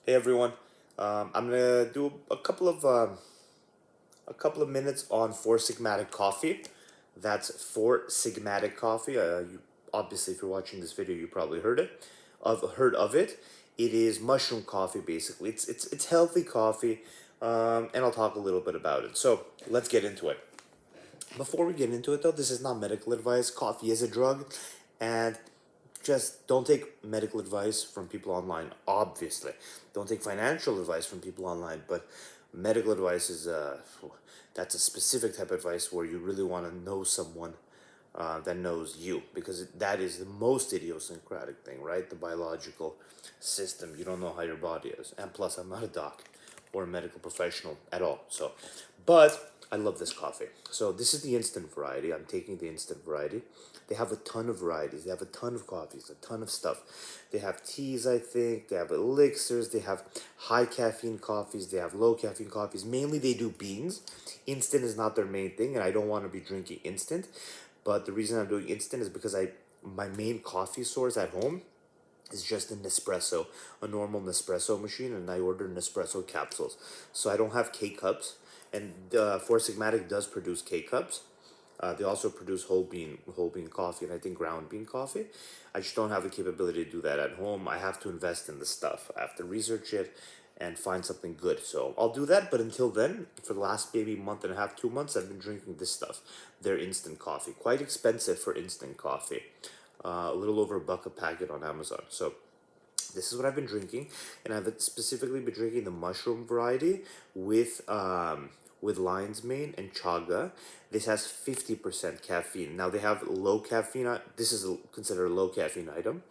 Hey everyone, I'm gonna do a couple of minutes on Four Sigmatic Coffee. That's Four Sigmatic Coffee. You obviously, if you're watching this video, you probably heard of it. It is mushroom coffee basically. It's healthy coffee, and I'll talk a little bit about it. So let's get into it. Before we get into it though, this is not medical advice. Coffee is a drug, and just don't take medical advice from people online, obviously. Don't take financial advice from people online, but medical advice is that's a specific type of advice where you really want to know someone that knows you, because that is the most idiosyncratic thing, right? The biological system. You don't know how your body is. And plus, I'm not a doc or a medical professional at all. So, but I love this coffee. So this is the instant variety. I'm taking the instant variety. They have a ton of varieties. They have a ton of coffees, a ton of stuff. They have teas, I think. They have elixirs. They have high caffeine coffees. They have low caffeine coffees. Mainly they do beans. Instant is not their main thing, and I don't want to be drinking instant. But the reason I'm doing instant is because my main coffee source at home is just a Nespresso, a normal Nespresso machine, and I ordered Nespresso capsules. So I don't have K cups, and Four Sigmatic does produce K cups. They also produce whole bean coffee, and I think ground bean coffee. I just don't have the capability to do that at home. I have to invest in the stuff. I have to research it and find something good. So I'll do that, but until then, for the last maybe month and a half, 2 months, I've been drinking this stuff. Their instant coffee. Quite expensive for instant coffee. A little over $1 a packet on Amazon. So this is what I've been drinking, and I've specifically been drinking the mushroom variety with lion's mane and chaga. This has 50% caffeine. Now they have low caffeine. This is considered a low caffeine item.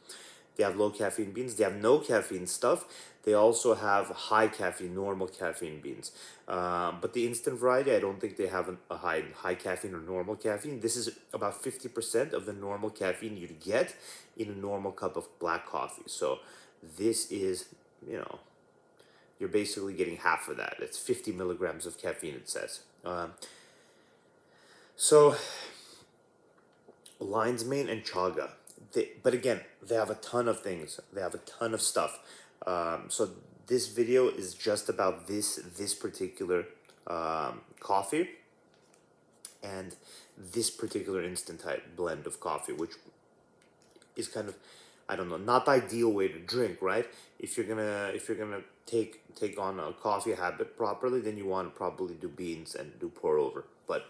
They have low caffeine beans. They have no caffeine stuff. They also have high caffeine, normal caffeine beans. But the instant variety, I don't think they have a high caffeine or normal caffeine. This is about 50% of the normal caffeine you'd get in a normal cup of black coffee. So this is, you know, you're basically getting half of that. It's 50 milligrams of caffeine, it says. So lion's mane and chaga. But again, they have a ton of things. They have a ton of stuff. So this video is just about this particular coffee and this particular instant type blend of coffee, which is kind of, I don't know, not the ideal way to drink, right? If you're gonna take on a coffee habit properly, then you want to probably do beans and do pour over. But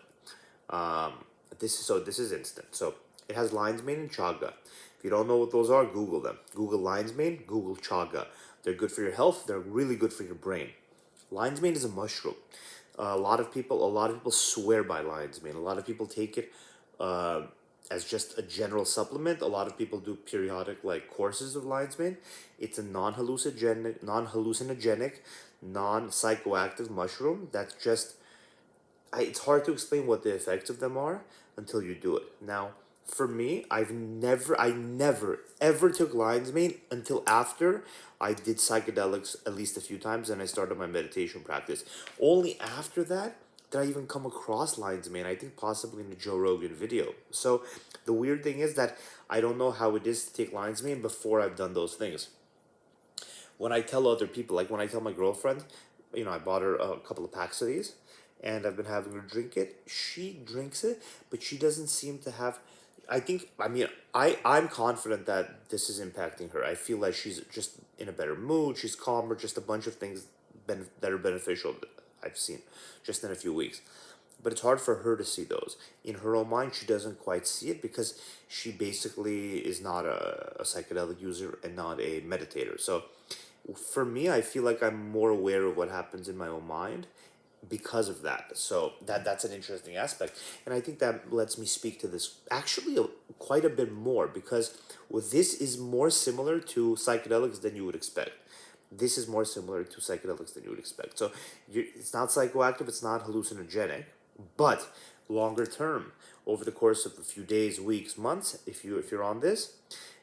this is instant. So it has lion's mane and chaga. If you don't know what those are, Google them. Google lion's mane, Google chaga. They're good for your health. They're really good for your brain. Lion's mane is a mushroom. A lot of people swear by lion's mane. A lot of people take it as just a general supplement. A lot of people do periodic like courses of lion's mane. It's a non-hallucinogenic, non-psychoactive mushroom that's just it's hard to explain what the effects of them are until you do it. Now, for me, I never ever took lion's mane until after I did psychedelics at least a few times and I started my meditation practice. Only after that did I even come across lion's mane. I think possibly in a Joe Rogan video. So the weird thing is that I don't know how it is to take lion's mane before I've done those things. When I tell other people, like when I tell my girlfriend, I bought her a couple of packs of these, and I've been having her drink it. She drinks it, but she doesn't seem to have. I'm confident that this is impacting her. I feel like she's just in a better mood. She's calmer. Just a bunch of things that are beneficial that I've seen just in a few weeks. But it's hard for her to see those. In her own mind, she doesn't quite see it because she basically is not a psychedelic user and not a meditator. So for me, I feel like I'm more aware of what happens in my own mind because of that. So that's an interesting aspect, and I think that lets me speak to this actually quite a bit more, because this is more similar to psychedelics than you would expect. This is more similar to psychedelics than you would expect. So it's not psychoactive, it's not hallucinogenic, but longer term, over the course of a few days, weeks, months, if you're on this,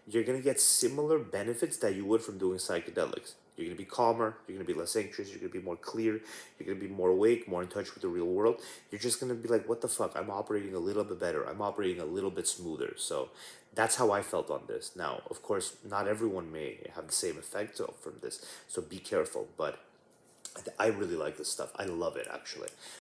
you're gonna get similar benefits that you would from doing psychedelics. You're going to be calmer, you're going to be less anxious, you're going to be more clear, you're going to be more awake, more in touch with the real world. You're just going to be like, what the fuck, I'm operating a little bit better, I'm operating a little bit smoother. So That's how I felt on this. Now, of course, not everyone may have the same effect from this, so be careful. But I really like this stuff. I love it, actually.